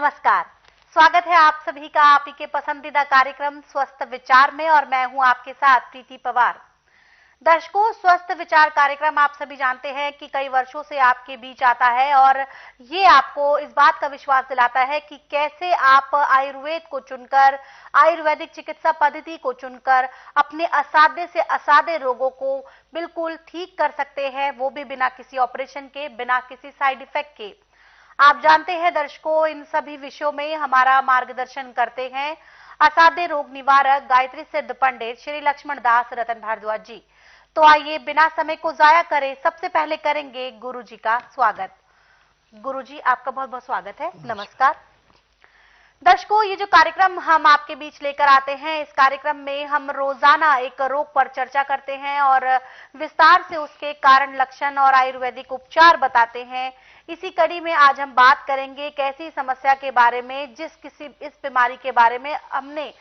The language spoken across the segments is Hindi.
नमस्कार, स्वागत है आप सभी का आप ही के पसंदीदा कार्यक्रम स्वस्थ विचार में और मैं हूं आपके साथ प्रीति पवार। दर्शकों, स्वस्थ विचार कार्यक्रम आप सभी जानते हैं कि कई वर्षों से आपके बीच आता है और ये आपको इस बात का विश्वास दिलाता है कि कैसे आप आयुर्वेद को चुनकर, आयुर्वेदिक चिकित्सा पद्धति को चुनकर अपने असाध्य से असाध्य रोगों को बिल्कुल ठीक कर सकते हैं, वो भी बिना किसी ऑपरेशन के, बिना किसी साइड इफेक्ट के। आप जानते हैं दर्शकों, इन सभी विषयों में हमारा मार्गदर्शन करते हैं असाध्य रोग निवारक गायत्री सिद्ध पंडित श्री लक्ष्मण दास रतन भारद्वाज जी। तो आइए बिना समय को जाया करें, सबसे पहले करेंगे गुरु जी का स्वागत। गुरु जी, आपका बहुत बहुत स्वागत है। नमस्कार। दर्शकों, ये जो कार्यक्रम हम आपके बीच लेकर आते हैं, इस कार्यक्रम में हम रोजाना एक रोग पर चर्चा करते हैं और विस्तार से उसके कारण, लक्षण और आयुर्वेदिक उपचार बताते हैं। इसी कड़ी में आज हम बात करेंगे एक ऐसी समस्या के बारे में इस बीमारी के बारे में हमने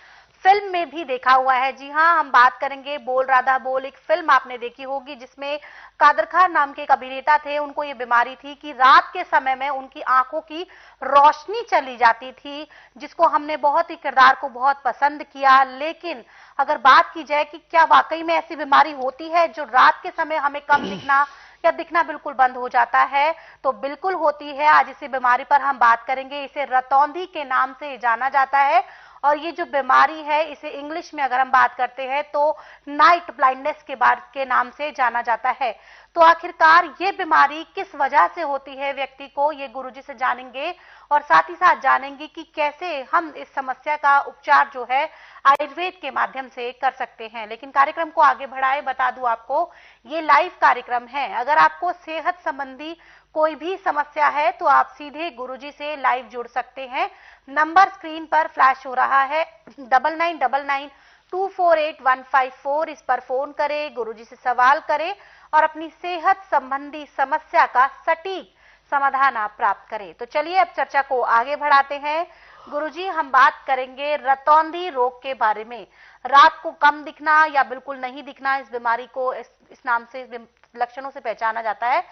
फिल्म में भी देखा हुआ है। जी हाँ, हम बात करेंगे बोल राधा बोल। एक फिल्म आपने देखी होगी जिसमें कादर खान नाम के एक अभिनेता थे। उनको ये बीमारी थी कि रात के समय में उनकी आंखों की रोशनी चली जाती थी, जिसको हमने बहुत ही किरदार को बहुत पसंद किया। लेकिन अगर बात की जाए कि क्या वाकई में ऐसी बीमारी होती है जो रात के समय हमें कम दिखना या दिखना बिल्कुल बंद हो जाता है, तो बिल्कुल होती है। आज इसी बीमारी पर हम बात करेंगे। इसे रतौंधी के नाम से जाना जाता है और ये जो बीमारी है, इसे इंग्लिश में अगर हम बात करते हैं तो नाइट ब्लाइंडनेस के नाम से जाना जाता है। तो आखिरकार ये बीमारी किस वजह से होती है व्यक्ति को, ये गुरुजी से जानेंगे और साथ ही साथ जानेंगे कि कैसे हम इस समस्या का उपचार जो है आयुर्वेद के माध्यम से कर सकते हैं। लेकिन कार्यक्रम को आगे बढ़ाए बता दूं आपको, ये लाइव कार्यक्रम है। अगर आपको सेहत संबंधी कोई भी समस्या है तो आप सीधे गुरुजी से लाइव जुड़ सकते हैं। नंबर स्क्रीन पर फ्लैश हो रहा है 9999248154। इस पर फोन करें, गुरुजी से सवाल करें और अपनी सेहत संबंधी समस्या का सटीक समाधान आप प्राप्त करें। तो चलिए अब चर्चा को आगे बढ़ाते हैं। गुरुजी, हम बात करेंगे रतौंधी रोग के बारे में। रात को कम दिखना या बिल्कुल नहीं दिखना, इस बीमारी को इस नाम से, इस लक्षणों से पहचाना जाता है।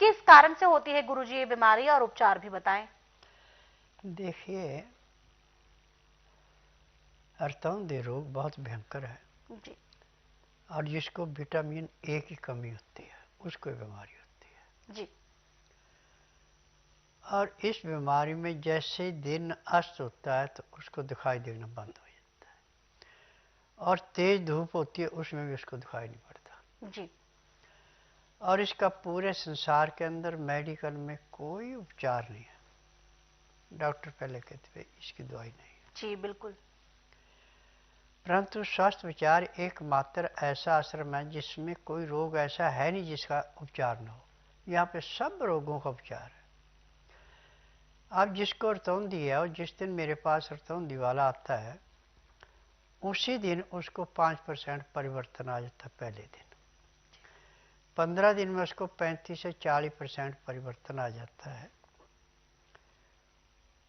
किस कारण से होती है गुरुजी ये बीमारी और उपचार भी बताएं। देखिए, रतौंधी रोग बहुत भयंकर है जी और जिसको विटामिन ए की कमी होती है उसको बीमारी होती है जी। और इस बीमारी में जैसे दिन अस्त होता है तो उसको दिखाई देना बंद हो जाता है और तेज धूप होती है उसमें भी उसको दिखाई नहीं पड़ता जी। और इसका पूरे संसार के अंदर मेडिकल में कोई उपचार नहीं है। डॉक्टर पहले कहते थे इसकी दवाई नहीं है। जी बिल्कुल। परंतु स्वास्थ्य विचार एकमात्र ऐसा आश्रम है जिसमें कोई रोग ऐसा है नहीं जिसका उपचार न हो। यहाँ पे सब रोगों का उपचार है। अब जिसको रतौंधी है और जिस दिन मेरे पास रतौंधी वाला आता है उसी दिन उसको 5% परिवर्तन आ जाता है। पहले दिन 15 दिन में उसको 35 से 40% परिवर्तन आ जाता है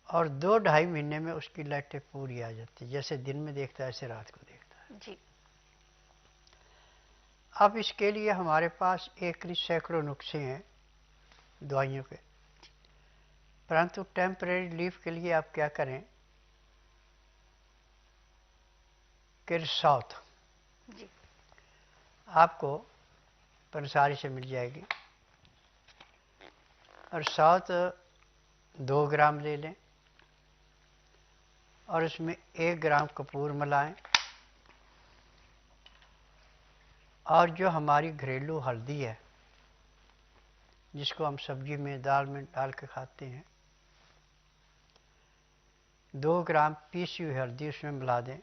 और 2-2.5 महीने में उसकी लाइटें पूरी आ जाती है। जैसे दिन में देखता है ऐसे रात को देखता है जी। अब इसके लिए हमारे पास एक सैकड़ों नुस्खे हैं दवाइयों के, परंतु टेम्परेरी रिलीफ के लिए आप क्या करें कि साउथ जी आपको पंसारी से मिल जाएगी और साउथ 2 ग्राम ले लें और उसमें 1 ग्राम कपूर मिलाएं और जो हमारी घरेलू हल्दी है जिसको हम सब्जी में दाल में डाल के खाते हैं 2 ग्राम पीसी हुई हल्दी उसमें मिला दें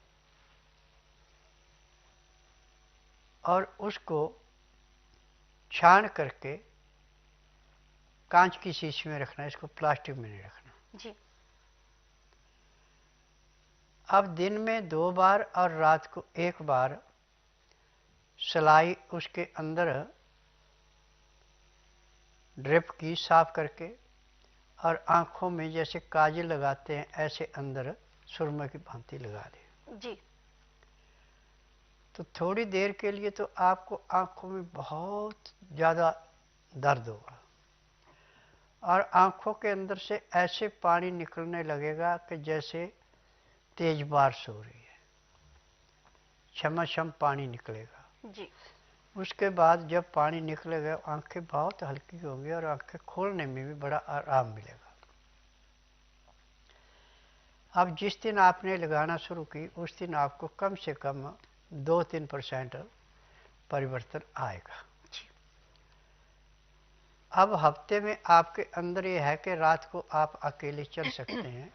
और उसको छान करके कांच की शीशी में रखना है, इसको प्लास्टिक में नहीं रखना जी। अब दिन में 2 बार और रात को 1 बार सलाई उसके अंदर ड्रिप की साफ करके और आंखों में जैसे काजल लगाते हैं ऐसे अंदर सुरमा की भांति लगा दें जी। तो थोड़ी देर के लिए तो आपको आंखों में बहुत ज़्यादा दर्द होगा और आंखों के अंदर से ऐसे पानी निकलने लगेगा कि जैसे तेज बारिश हो रही है, छमाछम पानी निकलेगा जी। उसके बाद जब पानी निकलेगा आंखें बहुत हल्की होंगी और आंखें खोलने में भी बड़ा आराम मिलेगा। अब जिस दिन आपने लगाना शुरू की उस दिन आपको कम से कम 2-3% परिवर्तन आएगा। अब हफ्ते में आपके अंदर ये है कि रात को आप अकेले चल सकते हैं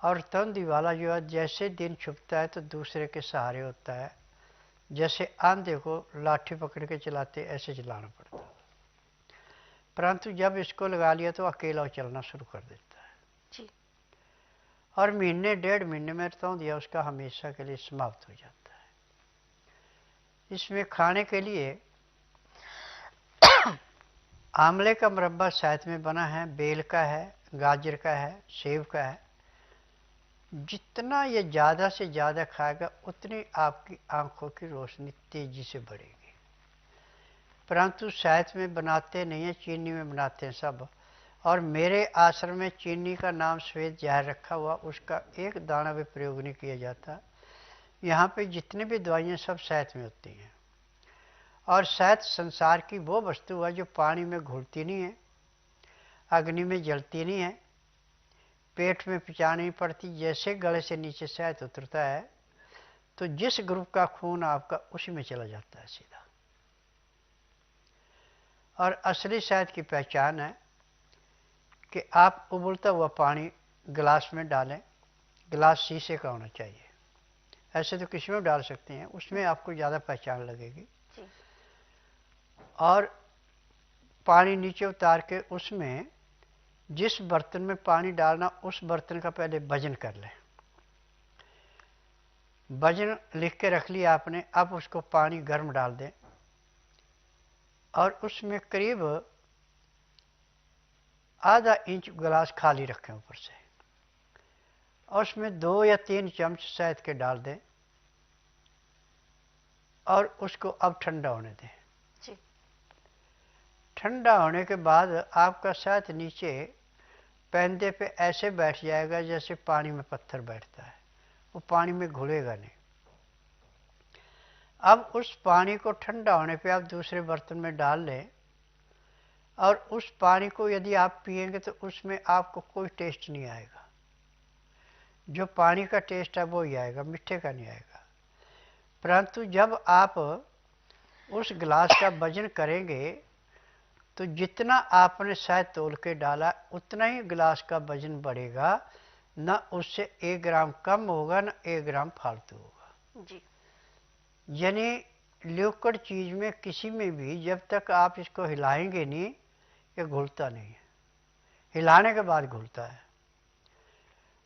और तंदी वाला जो है जैसे दिन छुपता है तो दूसरे के सहारे होता है, जैसे आंधे को लाठी पकड़ के चलाते ऐसे चलाना पड़ता है, परंतु जब इसको लगा लिया तो अकेला चलना शुरू कर देता है जी। और महीने 1.5 महीने में तौंदिया उसका हमेशा के लिए समाप्त हो जाता है। इसमें खाने के लिए आंवले का मुरब्बा साथ में बना है, बेल का है, गाजर का है, सेब का है। जितना ये ज़्यादा से ज़्यादा खाएगा उतनी आपकी आंखों की रोशनी तेजी से बढ़ेगी। परंतु साथ में बनाते नहीं है, चीनी में बनाते हैं सब। और मेरे आश्रम में चीनी का नाम श्वेत जहर रखा हुआ, उसका एक दाना भी प्रयोग नहीं किया जाता। यहाँ पे जितनी भी दवाइयाँ सब साथ में होती हैं। और शहद संसार की वो वस्तु है जो पानी में घुलती नहीं है, अग्नि में जलती नहीं है, पेट में पचानी पड़ती। जैसे गले से नीचे शहद उतरता है तो जिस ग्रुप का खून आपका उसी में चला जाता है सीधा। और असली शहद की पहचान है कि आप उबलता हुआ पानी गिलास में डालें, गिलास शीशे का होना चाहिए, ऐसे तो किसी में डाल सकते हैं, उसमें आपको ज़्यादा पहचान लगेगी। और पानी नीचे उतार के उसमें जिस बर्तन में पानी डालना उस बर्तन का पहले वजन कर लें। वजन लिख के रख लिया आपने, अब उसको पानी गर्म डाल दें और उसमें करीब आधा इंच गिलास खाली रखें ऊपर से और उसमें 2 या 3 चम्मच शहद के डाल दें और उसको अब ठंडा होने दें। ठंडा होने के बाद आपका शहद नीचे पैंदे पे ऐसे बैठ जाएगा जैसे पानी में पत्थर बैठता है, वो पानी में घुलेगा नहीं। अब उस पानी को ठंडा होने पे आप दूसरे बर्तन में डाल लें और उस पानी को यदि आप पिएंगे तो उसमें आपको कोई टेस्ट नहीं आएगा, जो पानी का टेस्ट है वो ही आएगा, मीठे का नहीं आएगा। परंतु जब आप उस गिलास का वजन करेंगे तो जितना आपने शहद तोल के डाला उतना ही गिलास का वजन बढ़ेगा, न उससे 1 ग्राम कम होगा न 1 ग्राम फालतू होगा जी। यानी लिक्विड चीज में किसी में भी जब तक आप इसको हिलाएंगे नहीं ये घुलता नहीं है, हिलाने के बाद घुलता है।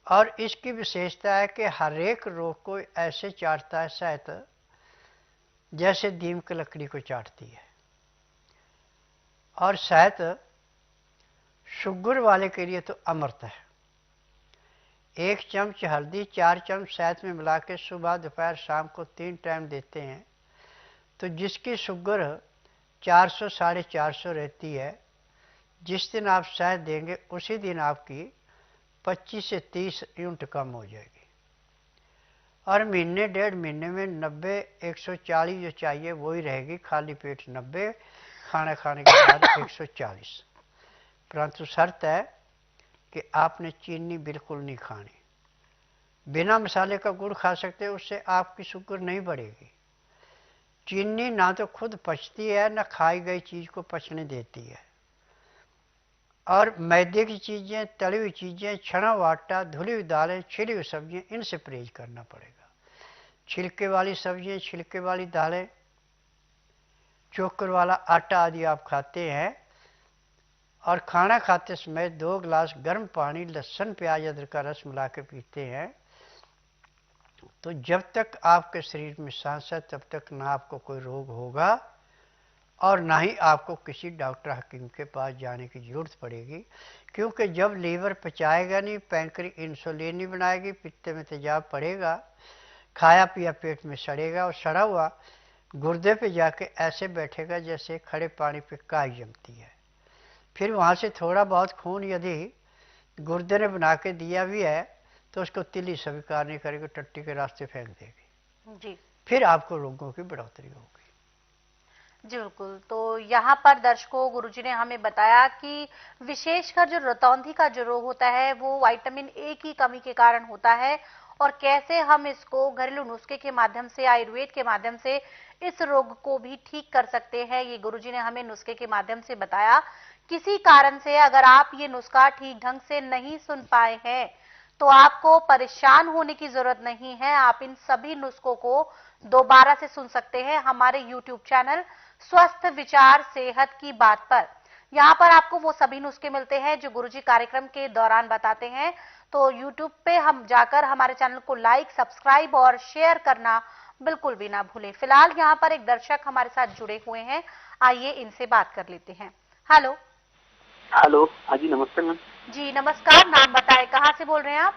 और इसकी विशेषता है कि हर एक रोग को ऐसे चाटता है शहद जैसे दीमक लकड़ी को चाटती है। और शहद शुगर वाले के लिए तो अमृत है। 1 चम्मच हल्दी 4 चम्मच शहद में मिला के सुबह दोपहर शाम को 3 टाइम देते हैं तो जिसकी शुगर 400-450 रहती है, जिस दिन आप शहद देंगे उसी दिन आपकी 25 से 30 यूनिट कम हो जाएगी। और महीने 1.5 महीने में 90-140 जो चाहिए वही रहेगी, खाली पेट 90, खाना खाने के बाद 140। परंतु शर्त है कि आपने चीनी बिल्कुल नहीं खानी। बिना मसाले का गुड़ खा सकते हैं, उससे आपकी शुगर नहीं बढ़ेगी। चीनी ना तो खुद पचती है ना खाई गई चीज को पचने देती है। और मैदे की चीजें, तली हुई चीजें, छना हुआ आटा, धुली हुई दालें, छिली हुई सब्जियां, इनसे परहेज करना पड़ेगा। छिलके वाली सब्जियां, छिलके वाली दालें, चोकर वाला आटा आदि आप खाते हैं और खाना खाते समय 2 गिलास गर्म पानी, लहसुन प्याज अदरक का रस मिला के पीते हैं तो जब तक आपके शरीर में सांस है तब तक ना आपको कोई रोग होगा और ना ही आपको किसी डॉक्टर हकीम के पास जाने की जरूरत पड़ेगी। क्योंकि जब लीवर पचाएगा नहीं, पैंक्री इंसुलिन नहीं बनाएगी, पित्त में तेजाब पड़ेगा, खाया पिया पेट में सड़ेगा और सड़ा हुआ गुर्दे पे जाके ऐसे बैठेगा जैसे खड़े पानी पे काई जमती है। फिर वहाँ से थोड़ा बहुत खून यदि गुर्दे ने बना के दिया भी है तो उसको तिली स्वीकार नहीं करेगी, टट्टी के रास्ते फेंक देगी जी। फिर आपको रोगों की बढ़ोतरी होगी। जी बिल्कुल। तो यहाँ पर दर्शकों, गुरुजी ने हमें बताया कि विशेषकर जो रतौंधी का जो रोग होता है वो विटामिन ए की कमी के कारण होता है, और कैसे हम इसको घरेलू नुस्खे के माध्यम से, आयुर्वेद के माध्यम से इस रोग को भी ठीक कर सकते हैं, ये गुरुजी ने हमें नुस्खे के माध्यम से बताया। किसी कारण से अगर आप ये नुस्खा ठीक ढंग से नहीं सुन पाए हैं तो आपको परेशान होने की जरूरत नहीं है। आप इन सभी नुस्खों को दोबारा से सुन सकते हैं हमारे YouTube चैनल स्वस्थ विचार सेहत की बात पर। यहाँ पर आपको वो सभी नुस्खे मिलते हैं जो गुरुजी कार्यक्रम के दौरान बताते हैं। तो YouTube पे हम जाकर हमारे चैनल को लाइक, सब्सक्राइब और शेयर करना बिल्कुल भी ना भूलें। फिलहाल यहाँ पर एक दर्शक हमारे साथ जुड़े हुए हैं, आइए इनसे बात कर लेते हैं। हेलो। हेलो, हाँ जी, नमस्ते मैम। जी नमस्कार, नाम बताएं, कहाँ से बोल रहे हैं आप?